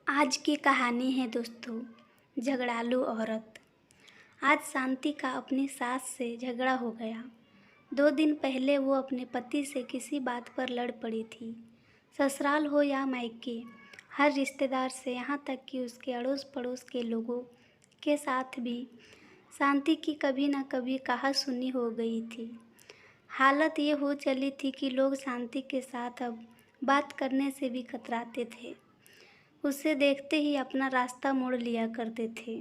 आज की कहानी है दोस्तों, झगड़ालू औरत। आज शांति का अपनी सास से झगड़ा हो गया। 2 दिन पहले वो अपने पति से किसी बात पर लड़ पड़ी थी। ससुराल हो या मायके, हर रिश्तेदार से, यहाँ तक कि उसके अड़ोस पड़ोस के लोगों के साथ भी शांति की कभी न कभी कहा सुनी हो गई थी। हालत ये हो चली थी कि लोग शांति के साथ अब बात करने से भी कतराते थे। उसे देखते ही अपना रास्ता मोड़ लिया करते थे।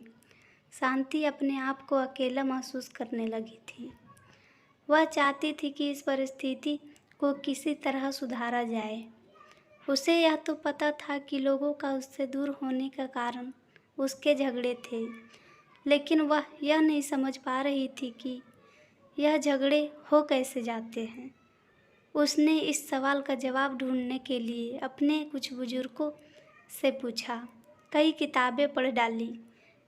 शांति अपने आप को अकेला महसूस करने लगी थी। वह चाहती थी कि इस परिस्थिति को किसी तरह सुधारा जाए। उसे यह तो पता था कि लोगों का उससे दूर होने का कारण उसके झगड़े थे, लेकिन वह यह नहीं समझ पा रही थी कि यह झगड़े हो कैसे जाते हैं। उसने इस सवाल का जवाब ढूंढने के लिए अपने कुछ बुजुर्गों से पूछा, कई किताबें पढ़ डाली,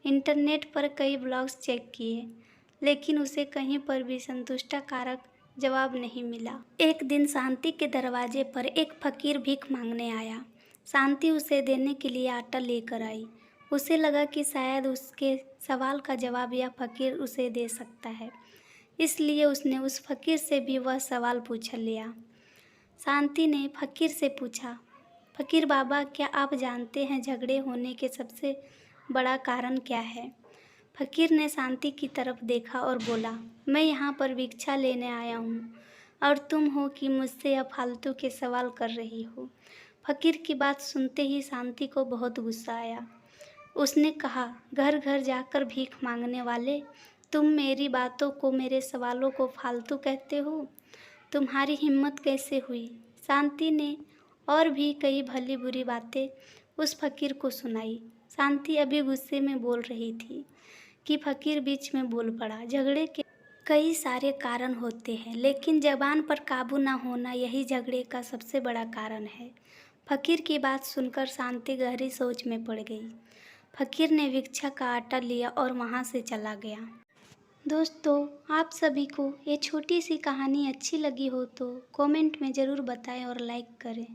इंटरनेट पर कई ब्लॉग्स चेक किए, लेकिन उसे कहीं पर भी संतुष्टिकारक जवाब नहीं मिला। एक दिन शांति के दरवाजे पर एक फकीर भीख मांगने आया। शांति उसे देने के लिए आटा लेकर आई। उसे लगा कि शायद उसके सवाल का जवाब यह फकीर उसे दे सकता है, इसलिए उसने उस फकीर से भी वह सवाल पूछ लिया। शांति ने फकीर से पूछा, फकीर बाबा, क्या आप जानते हैं झगड़े होने के सबसे बड़ा कारण क्या है? फकीर ने शांति की तरफ देखा और बोला, मैं यहाँ पर भिक्षा लेने आया हूँ और तुम हो कि मुझसे यह फालतू के सवाल कर रही हो। फकीर की बात सुनते ही शांति को बहुत गुस्सा आया। उसने कहा, घर घर जाकर भीख मांगने वाले, तुम मेरी बातों को, मेरे सवालों को फालतू कहते हो? तुम्हारी हिम्मत कैसे हुई? शांति ने और भी कई भली बुरी बातें उस फकीर को सुनाई। शांति अभी गुस्से में बोल रही थी कि फकीर बीच में बोल पड़ा, झगड़े के कई सारे कारण होते हैं, लेकिन जबान पर काबू न होना यही झगड़े का सबसे बड़ा कारण है। फकीर की बात सुनकर शांति गहरी सोच में पड़ गई। फकीर ने भिक्षा का आटा लिया और वहाँ से चला गया। दोस्तों, आप सभी को ये छोटी सी कहानी अच्छी लगी हो तो कमेंट में ज़रूर बताएं और लाइक करें।